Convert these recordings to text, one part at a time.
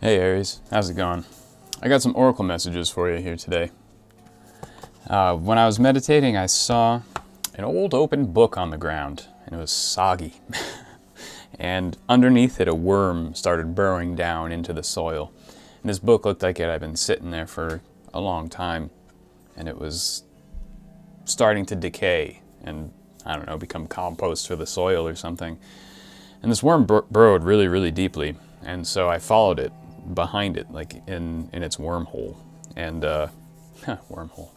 Hey Aries, how's it going? I got some oracle messages for you here today. When I was meditating, I saw an old open book on the ground, and it was soggy. And underneath it, a worm started burrowing down into the soil. And this book looked like it had been sitting there for a long time, and it was starting to decay and, I don't know, become compost for the soil or something. And this worm burrowed really, really deeply, and so I followed it behind it, like in its wormhole, and wormhole,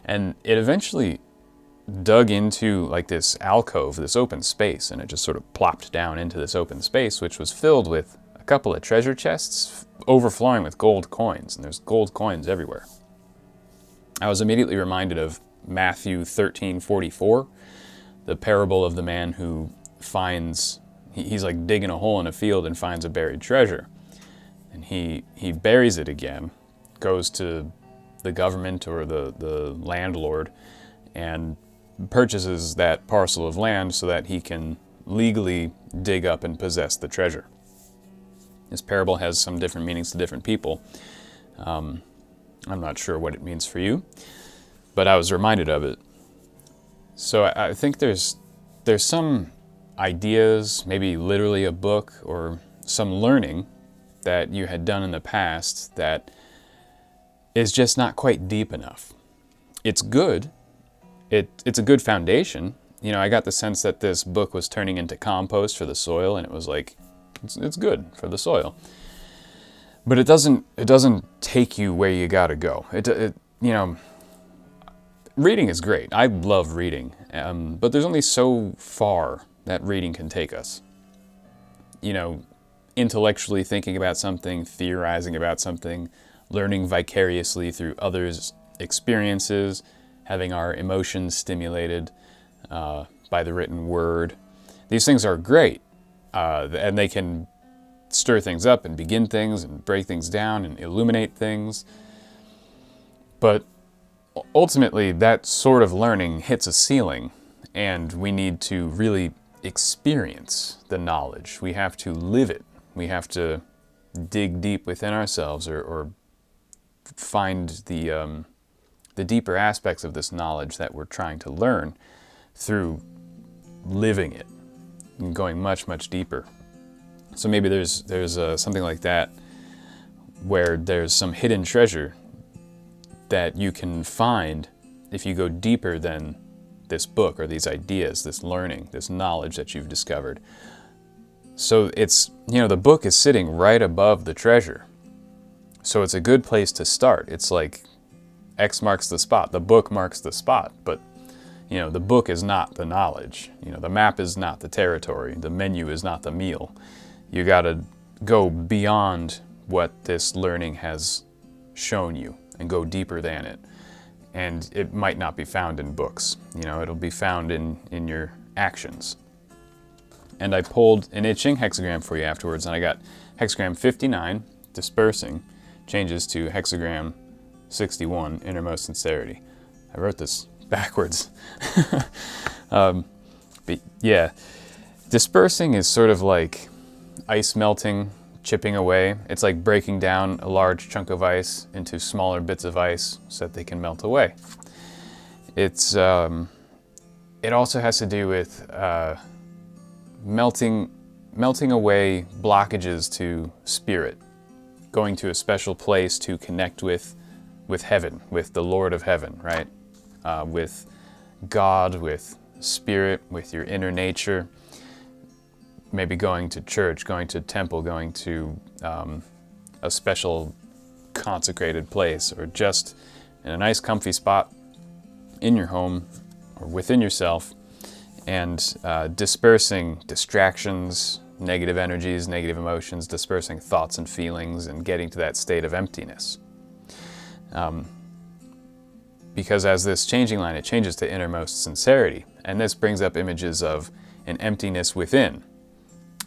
and it eventually dug into like this alcove, this open space, and it just sort of plopped down into this open space, which was filled with a couple of treasure chests overflowing with gold coins, and there's gold coins everywhere. I was immediately reminded of Matthew 13:44, the parable of the man who finds, he's like digging a hole in a field and finds a buried treasure. And he buries it again, goes to the government or the landlord and purchases that parcel of land so that he can legally dig up and possess the treasure. This parable has some different meanings to different people. I'm not sure what it means for you, but I was reminded of it. So I think there's some ideas, maybe literally a book or some learning that you had done in the past that is just not quite deep enough. It's good. It's a good foundation. You know, I got the sense that this book was turning into compost for the soil, and it was like, it's good for the soil. But it doesn't take you where you gotta go. Reading is great. I love reading, but there's only so far that reading can take us. You know, intellectually thinking about something, theorizing about something, learning vicariously through others' experiences, having our emotions stimulated by the written word. These things are great, and they can stir things up and begin things and break things down and illuminate things. But ultimately, that sort of learning hits a ceiling, and we need to really experience the knowledge. We have to live it. We have to dig deep within ourselves or find the deeper aspects of this knowledge that we're trying to learn through living it and going much, much deeper. So maybe there's something like that where there's some hidden treasure that you can find if you go deeper than this book or these ideas, this learning, this knowledge that you've discovered. So it's, the book is sitting right above the treasure. So it's a good place to start. It's like X marks the spot. The book marks the spot. But, the book is not the knowledge. The map is not the territory. The menu is not the meal. You got to go beyond what this learning has shown you and go deeper than it. And it might not be found in books. It'll be found in your actions. And I pulled an I Ching hexagram for you afterwards, and I got hexagram 59, dispersing, changes to hexagram 61, innermost sincerity. I wrote this backwards. But yeah, dispersing is sort of like ice melting, chipping away. It's like breaking down a large chunk of ice into smaller bits of ice so that they can melt away. It also has to do with melting away blockages to spirit, going to a special place to connect with heaven, with the Lord of heaven, right? With God, with spirit, with your inner nature. Maybe going to church, going to temple, going to a special consecrated place, or just in a nice comfy spot in your home or within yourself, and dispersing distractions, negative energies, negative emotions, dispersing thoughts and feelings, and getting to that state of emptiness. Because as this changing line, it changes to innermost sincerity, and this brings up images of an emptiness within,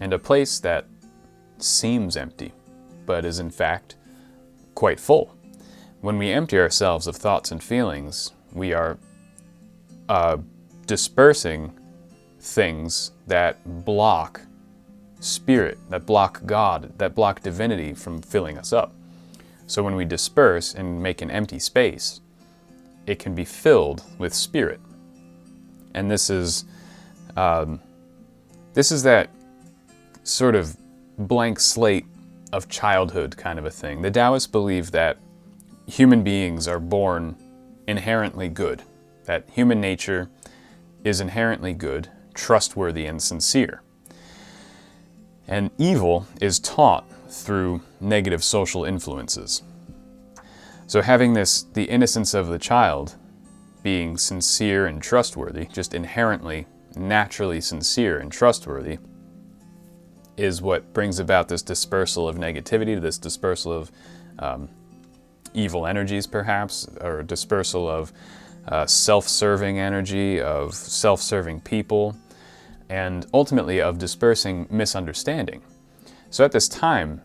and a place that seems empty, but is in fact quite full. When we empty ourselves of thoughts and feelings, we are dispersing things that block spirit, that block God, that block divinity from filling us up. So when we disperse and make an empty space, it can be filled with spirit. And this is that sort of blank slate of childhood kind of a thing. The Taoists believe that human beings are born inherently good, that human nature is inherently good, trustworthy, and sincere. And evil is taught through negative social influences. So having the innocence of the child, being sincere and trustworthy, just inherently, naturally sincere and trustworthy, is what brings about this dispersal of negativity, this dispersal of evil energies perhaps, or dispersal of self-serving energy, of self-serving people, and ultimately of dispersing misunderstanding. So at this time,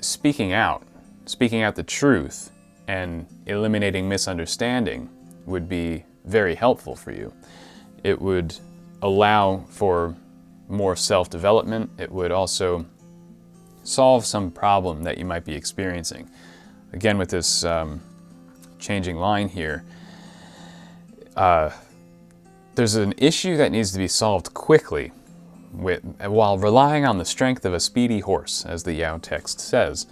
speaking out the truth and eliminating misunderstanding would be very helpful for you. It would allow for more self-development. It would also solve some problem that you might be experiencing. Again, with this changing line here, there's an issue that needs to be solved quickly while relying on the strength of a speedy horse, as the Yao text says.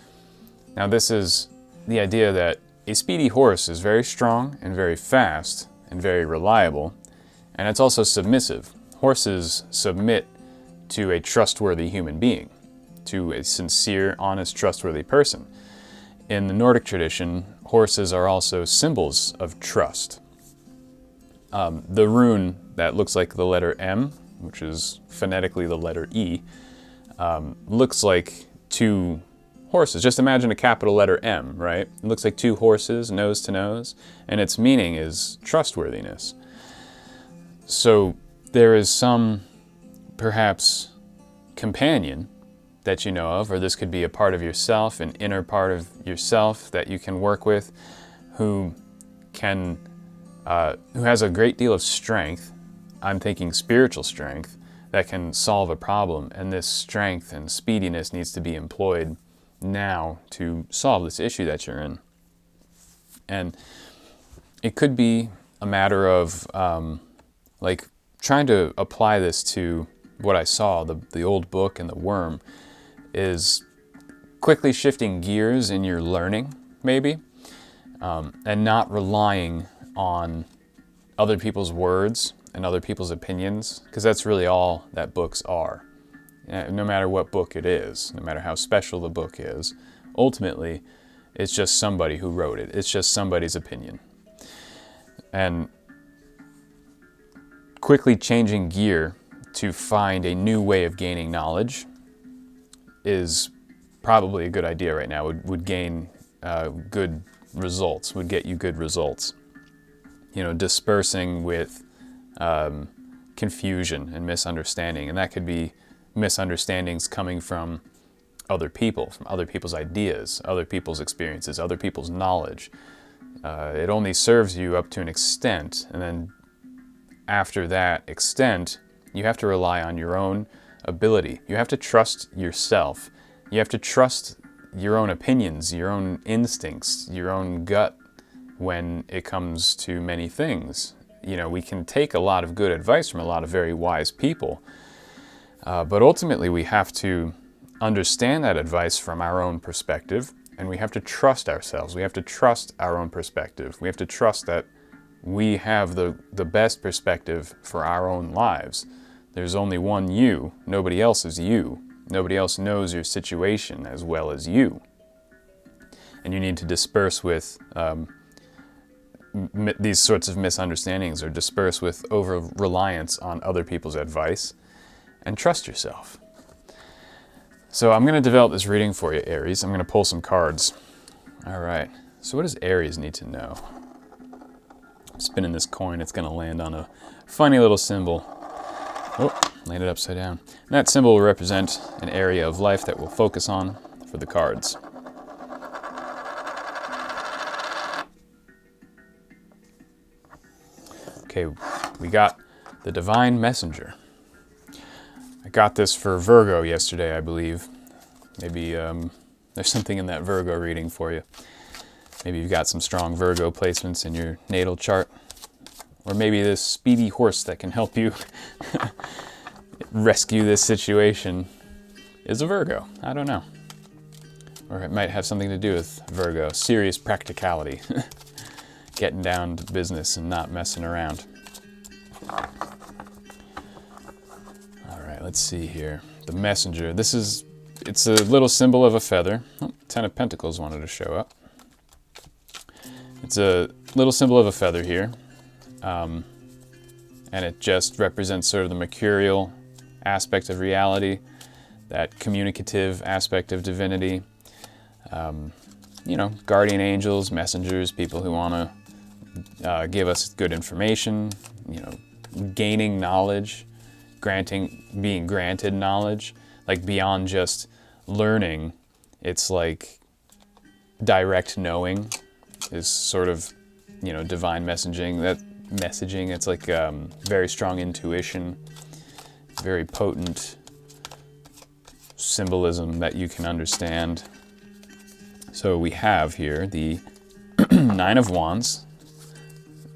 Now this is the idea that a speedy horse is very strong and very fast and very reliable, and it's also submissive. Horses submit to a trustworthy human being, to a sincere, honest, trustworthy person. In the Nordic tradition, horses are also symbols of trust. The rune that looks like the letter M, which is phonetically the letter E, looks like two horses. Just imagine a capital letter M, right? It looks like two horses, nose to nose, and its meaning is trustworthiness. So there is some, perhaps, companion that you know of, or this could be a part of yourself, an inner part of yourself that you can work with, who has a great deal of strength. I'm thinking spiritual strength that can solve a problem, and this strength and speediness needs to be employed now to solve this issue that you're in. And it could be a matter of like trying to apply this to what I saw, the old book and the worm, is quickly shifting gears in your learning, maybe, and not relying on other people's words and other people's opinions, because that's really all that books are. No matter what book it is, no matter how special the book is, ultimately, it's just somebody who wrote it. It's just somebody's opinion. And quickly changing gear to find a new way of gaining knowledge is probably a good idea right now. Would gain good results, would get you good results. You know, dispersing with confusion and misunderstanding. And that could be misunderstandings coming from other people, from other people's ideas, other people's experiences, other people's knowledge. It only serves you up to an extent, and then after that extent, you have to rely on your own ability. You have to trust yourself. You have to trust your own opinions, your own instincts, your own gut when it comes to many things. You know, we can take a lot of good advice from a lot of very wise people, but ultimately we have to understand that advice from our own perspective, and we have to trust ourselves. We have to trust our own perspective. We have to trust that we have the best perspective for our own lives. There's only one you. Nobody else is you. Nobody else knows your situation as well as you. And you need to disperse with these sorts of misunderstandings, or disperse with over-reliance on other people's advice, and trust yourself. So I'm going to develop this reading for you, Aries. I'm going to pull some cards. All right. So what does Aries need to know? I'm spinning this coin. It's going to land on a funny little symbol. Oh, landed upside down. And that symbol will represent an area of life that we'll focus on for the cards. Okay, we got the Divine Messenger. I got this for Virgo yesterday, I believe. Maybe there's something in that Virgo reading for you. Maybe you've got some strong Virgo placements in your natal chart. Or maybe this speedy horse that can help you rescue this situation is a Virgo. I don't know. Or it might have something to do with Virgo. Serious practicality. Getting down to business and not messing around. All right, let's see here. The Messenger. It's a little symbol of a feather. Oh, Ten of Pentacles wanted to show up. It's a little symbol of a feather here. And it just represents sort of the mercurial aspect of reality, that communicative aspect of divinity. You know, guardian angels, messengers, people who want to give us good information, you know, gaining knowledge, being granted knowledge, like beyond just learning. It's like direct knowing is sort of, you know, divine messaging. It's like very strong intuition, very potent symbolism that you can understand. So we have here the Nine of Wands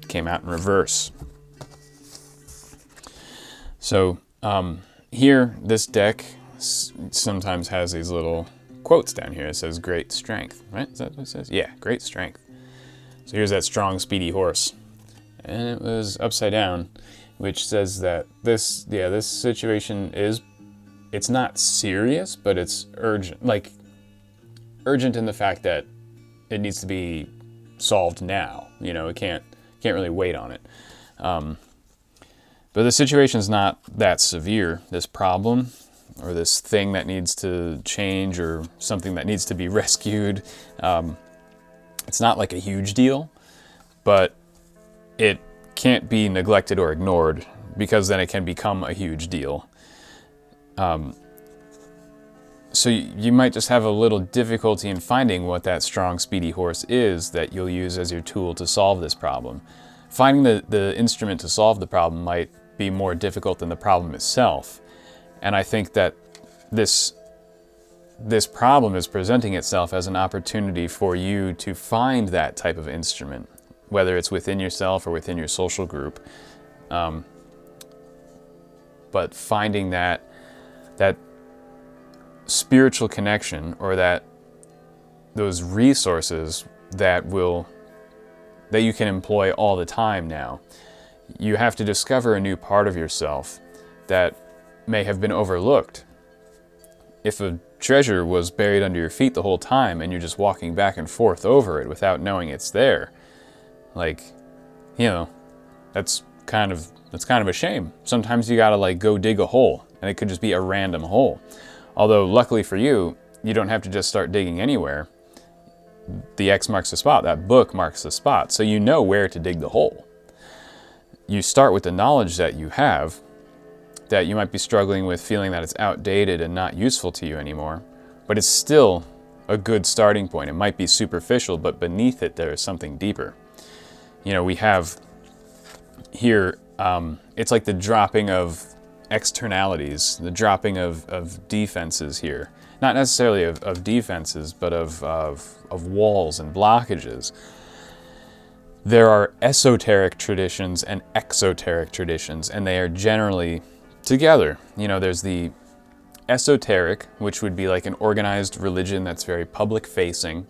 came out in reverse. So here, this deck sometimes has these little quotes down here. It says great strength, right? Is that what it says? Yeah, great strength. So here's that strong, speedy horse. And it was upside down, which says that this situation it's not serious, but it's urgent. Like, urgent in the fact that it needs to be solved now. You know, it can't really wait on it. But the situation's not that severe, this problem, or this thing that needs to change, or something that needs to be rescued. It's not like a huge deal, but it can't be neglected or ignored, because then it can become a huge deal. So you might just have a little difficulty in finding what that strong, speedy horse is that you'll use as your tool to solve this problem. Finding the instrument to solve the problem might be more difficult than the problem itself. And I think that this problem is presenting itself as an opportunity for you to find that type of instrument, whether it's within yourself or within your social group. But finding that spiritual connection, or those resources that you can employ all the time now. You have to discover a new part of yourself that may have been overlooked. If a treasure was buried under your feet the whole time and you're just walking back and forth over it without knowing it's there, like, you know, that's kind of a shame. Sometimes you gotta like go dig a hole, and it could just be a random hole. Although luckily for you, you don't have to just start digging anywhere. The X marks the spot, that book marks the spot, so you know where to dig the hole. You start with the knowledge that you have, that you might be struggling with, feeling that it's outdated and not useful to you anymore, but it's still a good starting point. It might be superficial, but beneath it there is something deeper. You know, we have here, it's like the dropping of externalities, the dropping of defenses here. Not necessarily of defenses, but of walls and blockages. There are esoteric traditions and exoteric traditions, and they are generally together. You know, there's the esoteric, which would be like an organized religion that's very public facing,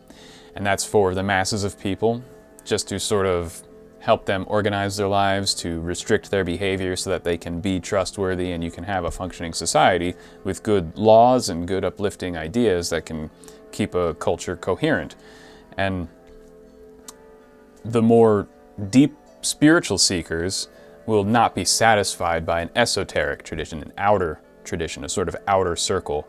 and that's for the masses of people, just to sort of help them organize their lives, to restrict their behavior so that they can be trustworthy and you can have a functioning society with good laws and good uplifting ideas that can keep a culture coherent. And the more deep spiritual seekers will not be satisfied by an esoteric tradition, an outer tradition, a sort of outer circle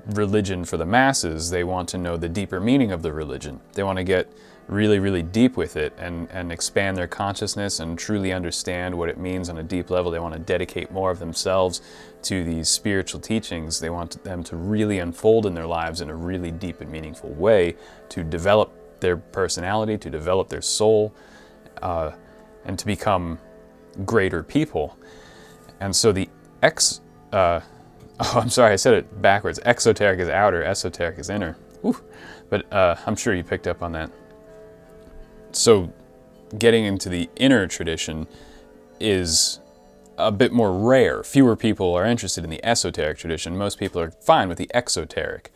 religion for the masses. They want to know the deeper meaning of the religion. They want to get really, really deep with it and expand their consciousness and truly understand what it means on a deep level. They want to dedicate more of themselves to these spiritual teachings. They want them to really unfold in their lives in a really deep and meaningful way, to develop their personality, to develop their soul, and to become greater people. And so the oh, I'm sorry, I said it backwards. Exoteric is outer, esoteric is inner. Whew. But I'm sure you picked up on that. So getting into the inner tradition is a bit more rare. Fewer people are interested in the esoteric tradition. Most people are fine with the exoteric.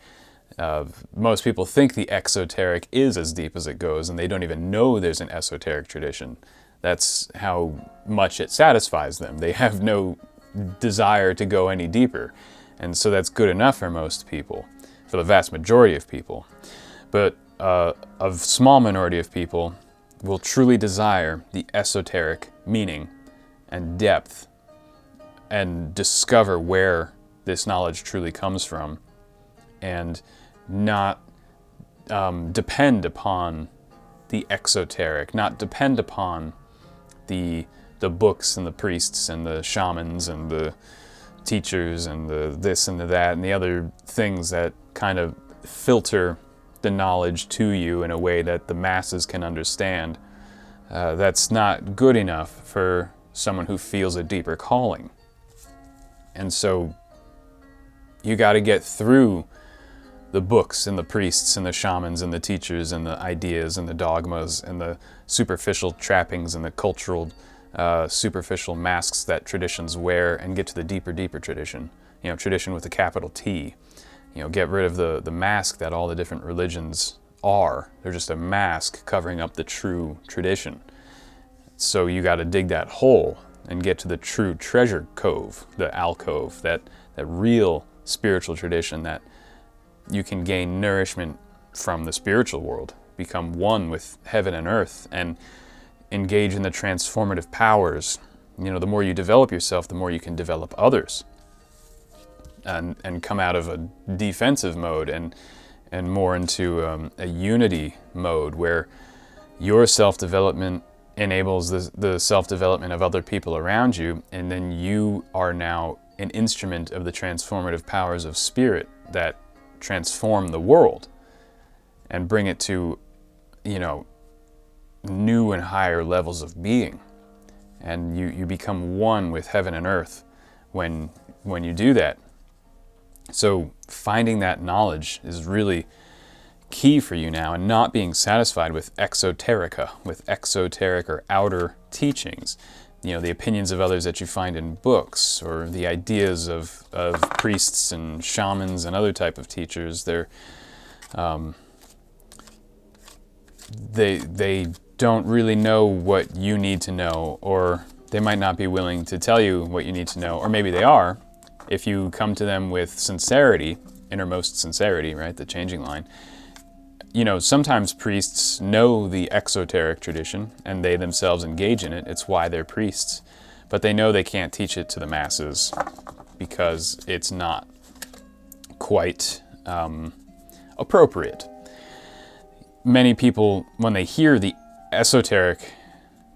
Most people think the exoteric is as deep as it goes, and they don't even know there's an esoteric tradition. That's how much it satisfies them. They have no desire to go any deeper. And so that's good enough for most people, for the vast majority of people. But a small minority of people will truly desire the esoteric meaning and depth and discover where this knowledge truly comes from, and not depend upon the exoteric, not depend upon the books and the priests and the shamans and the teachers and the this and the that and the other things that kind of filter the knowledge to you in a way that the masses can understand. That's not good enough for someone who feels a deeper calling. And so you got to get through the books and the priests and the shamans and the teachers and the ideas and the dogmas and the superficial trappings and the cultural superficial masks that traditions wear, and get to the deeper tradition. Tradition with a capital T. Get rid of the mask that all the different religions are. They're just a mask covering up the true tradition. So you got to dig that hole and get to the true treasure cove, the alcove, that real spiritual tradition that you can gain nourishment from the spiritual world, become one with heaven and earth, and engage in the transformative powers. The more you develop yourself, the more you can develop others, and come out of a defensive mode and more into a unity mode where your self-development enables the self-development of other people around you, and then you are now an instrument of the transformative powers of spirit that transform the world and bring it to, new and higher levels of being. And you become one with heaven and earth when you do that. So finding that knowledge is really key for you now, and not being satisfied with exoterica, with exoteric or outer teachings. The opinions of others that you find in books, or the ideas of priests and shamans and other type of teachers. They don't really know what you need to know, or they might not be willing to tell you what you need to know, or maybe they are. If you come to them with sincerity, innermost sincerity, right, the changing line. Sometimes priests know the exoteric tradition and they themselves engage in it. It's why they're priests. But they know they can't teach it to the masses because it's not quite appropriate. Many people, when they hear the esoteric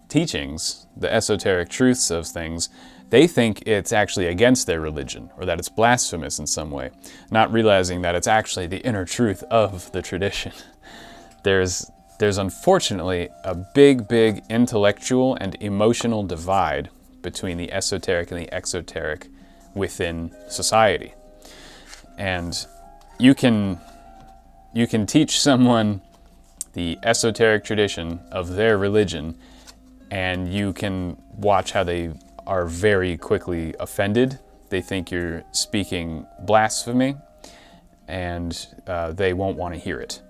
teachings, the esoteric truths of things, they think it's actually against their religion, or that it's blasphemous in some way, not realizing that it's actually the inner truth of the tradition. There's unfortunately a big intellectual and emotional divide between the esoteric and the exoteric within society. And you can teach someone the esoteric tradition of their religion, and you can watch how they are very quickly offended. They think you're speaking blasphemy, and they won't want to hear it.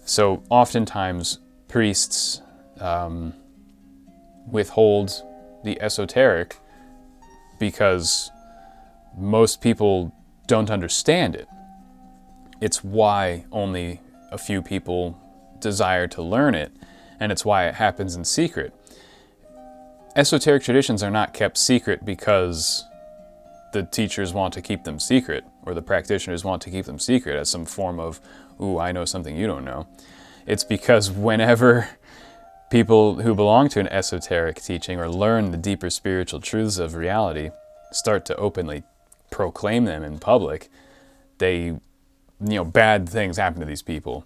So oftentimes priests withhold the esoteric because most people don't understand it. It's why only a few people desire to learn it, and it's why it happens in secret. Esoteric traditions are not kept secret because the teachers want to keep them secret, or the practitioners want to keep them secret as some form of, ooh, I know something you don't know. It's because whenever people who belong to an esoteric teaching or learn the deeper spiritual truths of reality start to openly proclaim them in public, bad things happen to these people.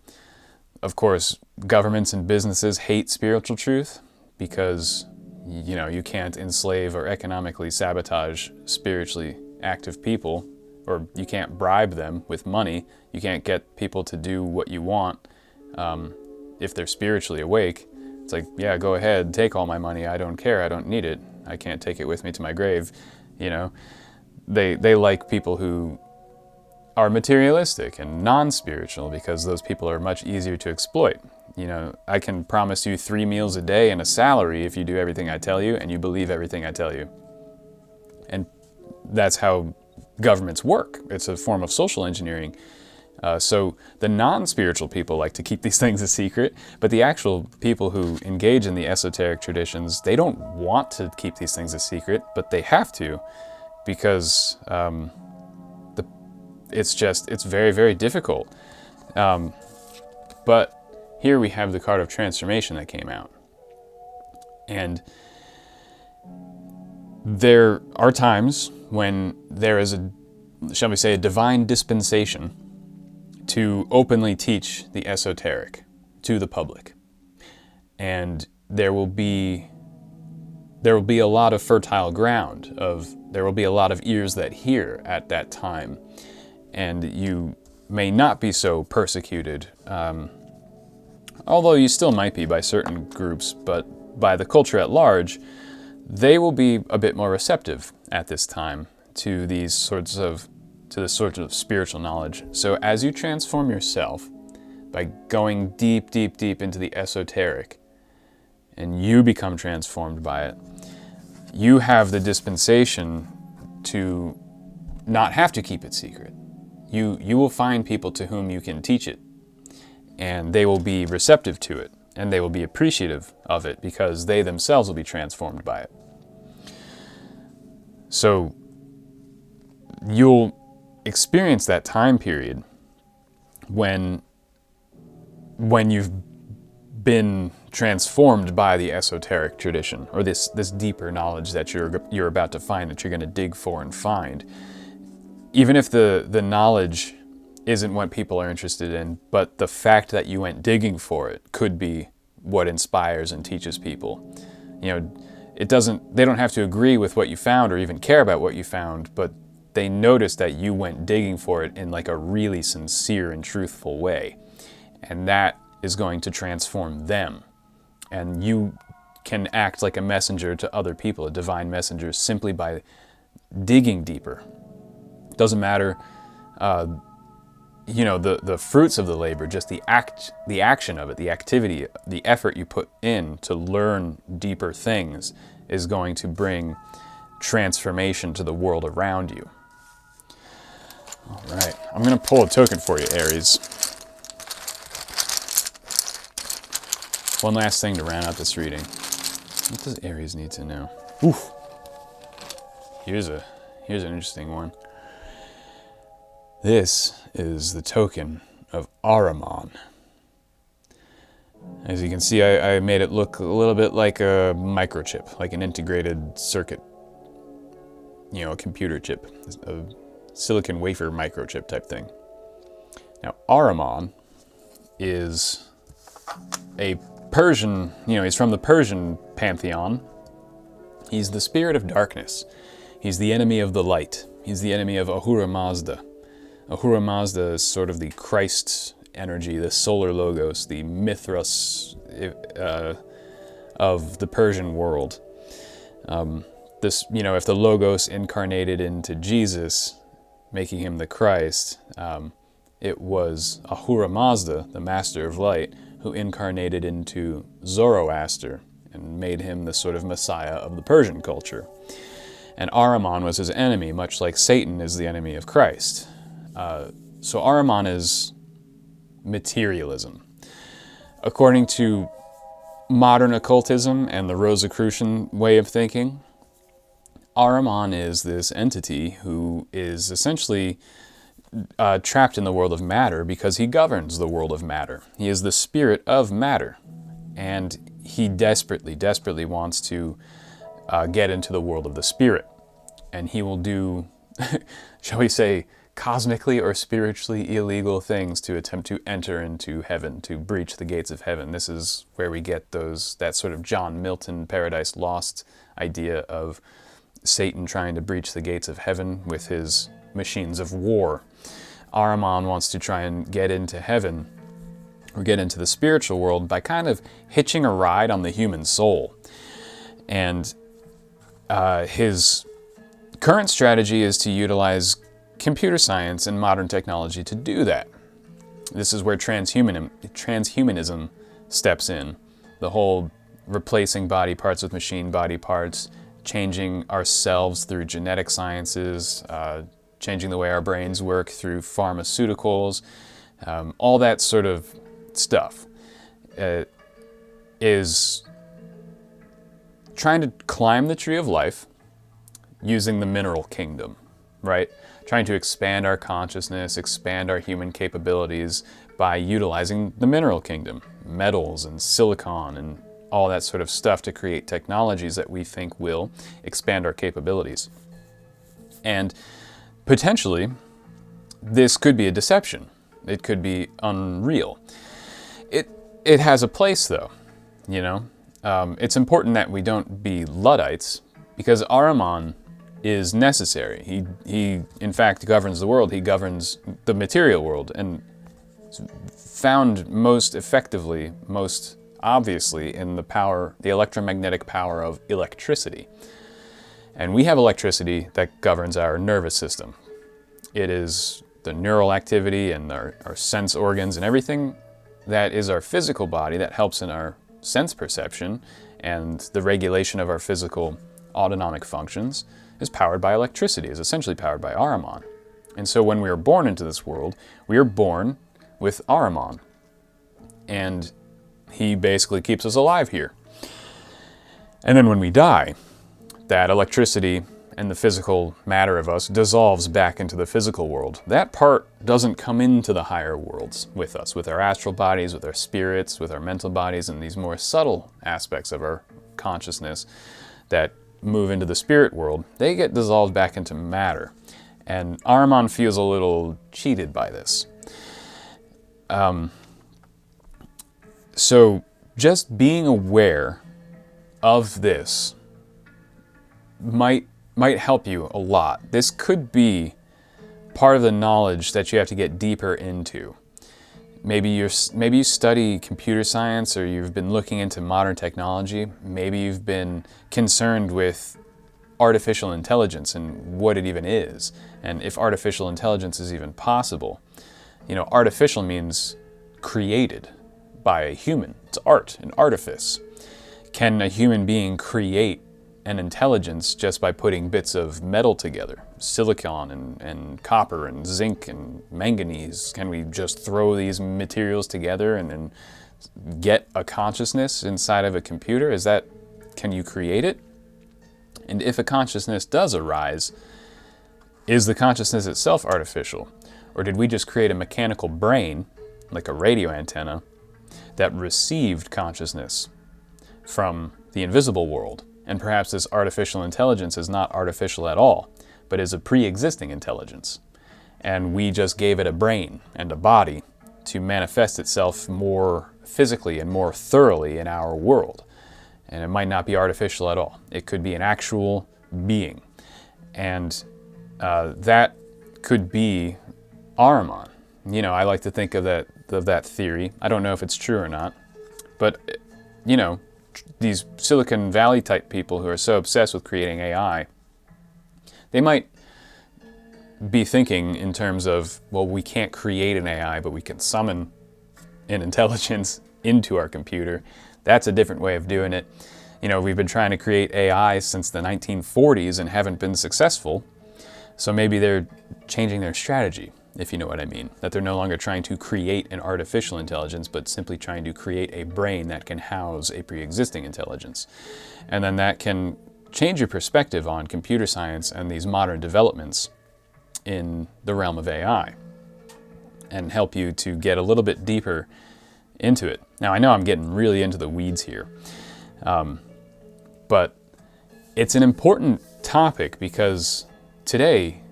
Of course, governments and businesses hate spiritual truth because, you can't enslave or economically sabotage spiritually active people, or you can't bribe them with money. You can't get people to do what you want if they're spiritually awake. It's like, yeah, go ahead, take all my money. I don't care. I don't need it. I can't take it with me to my grave. You know, they like people who are materialistic and non-spiritual, because those people are much easier to exploit. You know, I can promise you 3 meals a day and a salary if you do everything I tell you and you believe everything I tell you. And that's how governments work. It's a form of social engineering. So the non-spiritual people like to keep these things a secret, but the actual people who engage in the esoteric traditions, they don't want to keep these things a secret, but they have to, because it's very, very difficult. But here we have the card of transformation that came out. And there are times when there is shall we say, a divine dispensation to openly teach the esoteric to the public. And there will be a lot of fertile ground, there will be a lot of ears that hear at that time. And you may not be so persecuted, although you still might be by certain groups, but by the culture at large, they will be a bit more receptive at this time to this sort of spiritual knowledge. So as you transform yourself by going deep, deep, deep into the esoteric, and you become transformed by it, you have the dispensation to not have to keep it secret. You will find people to whom you can teach it, and they will be receptive to it, and they will be appreciative of it, because they themselves will be transformed by it. So you'll experience that time period when you've been transformed by the esoteric tradition, or this deeper knowledge that you're about to find, that you're going to dig for and find. Even if the knowledge isn't what people are interested in, but the fact that you went digging for it could be what inspires and teaches people. You know, they don't have to agree with what you found or even care about what you found, but they notice that you went digging for it in like a really sincere and truthful way. And that is going to transform them. And you can act like a messenger to other people, a divine messenger, simply by digging deeper. Doesn't matter, the fruits of the labor, just the action of it, the activity, the effort you put in to learn deeper things is going to bring transformation to the world around you. All right, I'm going to pull a token for you, Aries. One last thing to round out this reading. What does Aries need to know? Oof. Here's an interesting one. This is the token of Ahriman. As you can see, I made it look a little bit like a microchip, like an integrated circuit, a computer chip, a silicon wafer microchip type thing. Now, Ahriman is a Persian, he's from the Persian pantheon. He's the spirit of darkness. He's the enemy of the light. He's the enemy of Ahura Mazda. Ahura Mazda is sort of the Christ energy, the solar logos, the Mithras of the Persian world. If the logos incarnated into Jesus, making him the Christ, it was Ahura Mazda, the master of light, who incarnated into Zoroaster and made him the sort of messiah of the Persian culture. And Ahriman was his enemy, much like Satan is the enemy of Christ. So Ahriman is materialism. According to modern occultism and the Rosicrucian way of thinking, Ahriman is this entity who is essentially trapped in the world of matter because he governs the world of matter. He is the spirit of matter, and he desperately, desperately wants to get into the world of the spirit. And he will do, shall we say, cosmically or spiritually illegal things to attempt to enter into heaven, to breach the gates of heaven. This is where we get that sort of John Milton Paradise Lost idea of Satan trying to breach the gates of heaven with his machines of war. Ahriman wants to try and get into heaven, or get into the spiritual world, by kind of hitching a ride on the human soul. And his current strategy is to utilize computer science and modern technology to do that. This is where transhumanism steps in. The whole replacing body parts with machine body parts, changing ourselves through genetic sciences, changing the way our brains work through pharmaceuticals, all that sort of stuff is trying to climb the tree of life using the mineral kingdom, right? Trying to expand our consciousness, expand our human capabilities by utilizing the mineral kingdom, metals and silicon and all that sort of stuff to create technologies that we think will expand our capabilities. And potentially, this could be a deception. It could be unreal. It has a place, though, you know? It's important that we don't be Luddites, because Ahriman is necessary. He in fact governs the world. He governs the material world, and found most effectively, most obviously, in the electromagnetic power of electricity. And we have electricity that governs our nervous system. It is the neural activity and our sense organs and everything that is our physical body that helps in our sense perception and the regulation of our physical autonomic functions is powered by electricity, is essentially powered by Ahriman. And so when we are born into this world, we are born with Ahriman. And he basically keeps us alive here. And then when we die, that electricity and the physical matter of us dissolves back into the physical world. That part doesn't come into the higher worlds with us, with our astral bodies, with our spirits, with our mental bodies, and these more subtle aspects of our consciousness that move into the spirit world. They get dissolved back into matter. And Ahriman feels a little cheated by this. So just being aware of this might help you a lot. This could be part of the knowledge that you have to get deeper into. Maybe you study computer science, or you've been looking into modern technology. Maybe you've been concerned with artificial intelligence and what it even is, and if artificial intelligence is even possible. You know, artificial means created by a human. It's art, an artifice. Can a human being create an intelligence just by putting bits of metal together? Silicon and copper and zinc and manganese. Can we just throw these materials together and then get a consciousness inside of a computer? Can you create it? And if a consciousness does arise, is the consciousness itself artificial? Or did we just create a mechanical brain, like a radio antenna, that received consciousness from the invisible world? And perhaps this artificial intelligence is not artificial at all, but is a pre-existing intelligence. And we just gave it a brain and a body to manifest itself more physically and more thoroughly in our world. And it might not be artificial at all. It could be an actual being. And that could be Ahriman. You know, I like to think of that theory. I don't know if it's true or not, but you know, these Silicon Valley type people who are so obsessed with creating AI, they might be thinking in terms of, well, we can't create an AI, but we can summon an intelligence into our computer. That's a different way of doing it. You know, we've been trying to create AI since the 1940s and haven't been successful. So maybe they're changing their strategy, if you know what I mean. That they're no longer trying to create an artificial intelligence, but simply trying to create a brain that can house a pre-existing intelligence. And then that can change your perspective on computer science and these modern developments in the realm of AI and help you to get a little bit deeper into it. Now, I know I'm getting really into the weeds here, but it's an important topic because today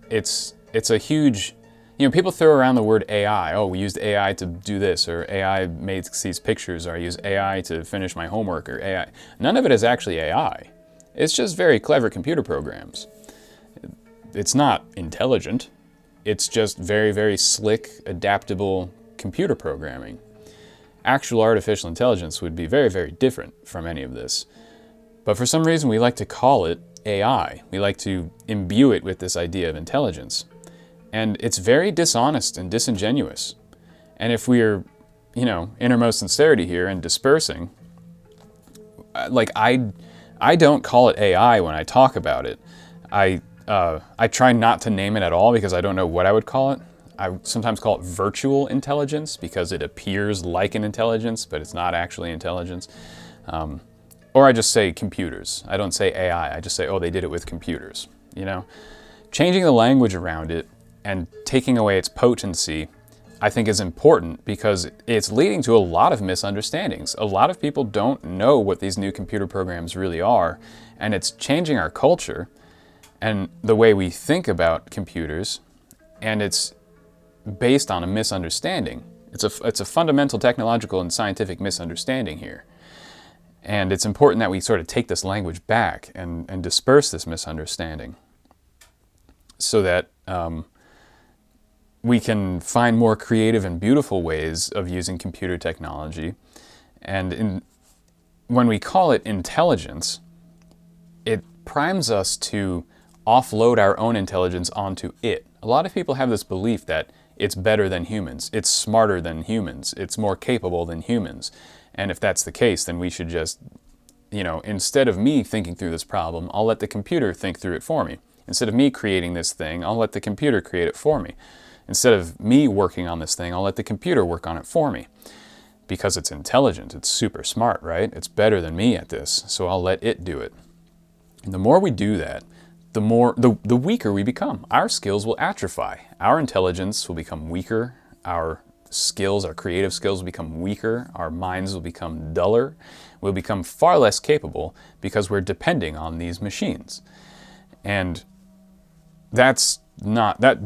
it's a huge, you know, people throw around the word AI. Oh, we used AI to do this, or AI makes these pictures, or I use AI to finish my homework, or AI. None of it is actually AI. It's just very clever computer programs. It's not intelligent. It's just very, very slick, adaptable computer programming. Actual artificial intelligence would be very, very different from any of this. But for some reason, we like to call it AI. We like to imbue it with this idea of intelligence. And it's very dishonest and disingenuous. And if we're, innermost sincerity here and dispersing, I don't call it AI when I talk about it. I try not to name it at all because I don't know what I would call it. I sometimes call it virtual intelligence because it appears like an intelligence, but it's not actually intelligence. Or I just say computers. I don't say AI. I just say, oh, they did it with computers. Changing the language around it and taking away its potency, I think, is important because it's leading to a lot of misunderstandings. A lot of people don't know what these new computer programs really are, and it's changing our culture and the way we think about computers, and it's based on a misunderstanding. It's a fundamental technological and scientific misunderstanding here. And it's important that we sort of take this language back and disperse this misunderstanding so that we can find more creative and beautiful ways of using computer technology. And when we call it intelligence, it primes us to offload our own intelligence onto it. A lot of people have this belief that it's better than humans, it's smarter than humans, it's more capable than humans. And if that's the case, then we should just, instead of me thinking through this problem, I'll let the computer think through it for me. Instead of me creating this thing, I'll let the computer create it for me. Instead of me working on this thing, I'll let the computer work on it for me. Because it's intelligent, it's super smart, right? It's better than me at this, so I'll let it do it. And the more we do that, the weaker we become. Our skills will atrophy. Our intelligence will become weaker. Our skills, our creative skills will become weaker. Our minds will become duller. We'll become far less capable because we're depending on these machines. And that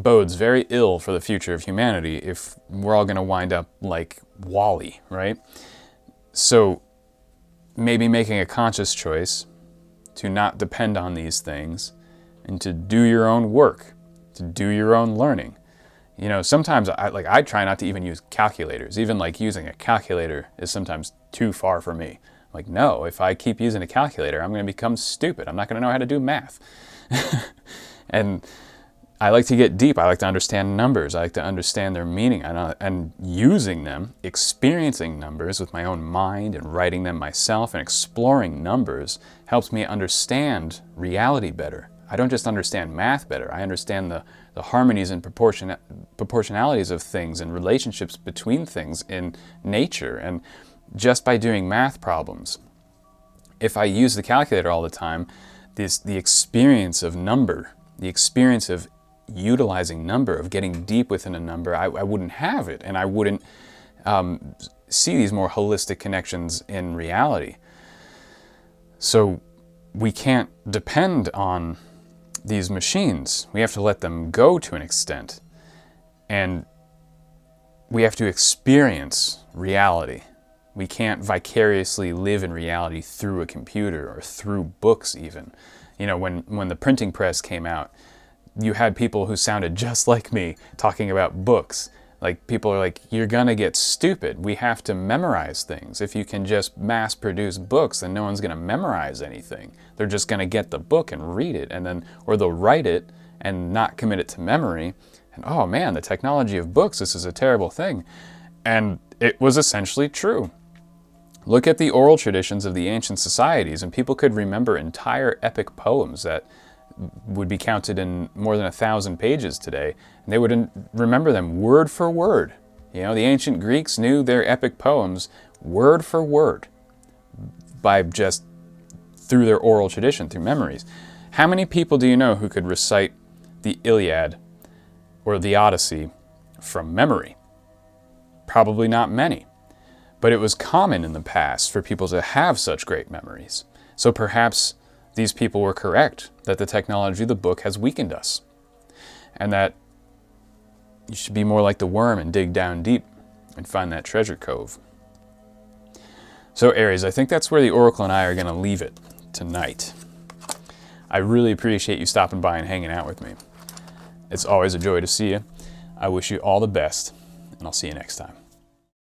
bodes very ill for the future of humanity if we're all going to wind up like Wall-E, right? So maybe making a conscious choice to not depend on these things and to do your own work, to do your own learning. Sometimes I try not to even use calculators. Even using a calculator is sometimes too far for me. No, if I keep using a calculator, I'm going to become stupid. I'm not going to know how to do math. And I like to get deep. I like to understand numbers. I like to understand their meaning and using them, experiencing numbers with my own mind and writing them myself and exploring numbers helps me understand reality better. I don't just understand math better. I understand the harmonies and proportionalities of things and relationships between things in nature. And just by doing math problems, if I use the calculator all the time, the experience of number, the experience of utilizing number, of getting deep within a number, I wouldn't have it, and I wouldn't see these more holistic connections in reality. So we can't depend on these machines. We have to let them go to an extent, and we have to experience reality. We can't vicariously live in reality through a computer or through books even. When the printing press came out, you had people who sounded just like me talking about books. People are like, you're gonna get stupid. We have to memorize things. If you can just mass produce books, then no one's gonna memorize anything. They're just gonna get the book and read it, or they'll write it and not commit it to memory. And oh man, the technology of books, this is a terrible thing. And it was essentially true. Look at the oral traditions of the ancient societies, and people could remember entire epic poems that would be counted in more than 1,000 pages today, and they would remember them word for word. The ancient Greeks knew their epic poems word for word by just through their oral tradition, through memories. How many people do you know who could recite the Iliad or the Odyssey from memory? Probably not many. But it was common in the past for people to have such great memories. So perhaps these people were correct, that the technology of the book has weakened us, and that you should be more like the worm and dig down deep and find that treasure cove. So Aries, I think that's where the Oracle and I are going to leave it tonight. I really appreciate you stopping by and hanging out with me. It's always a joy to see you. I wish you all the best, and I'll see you next time.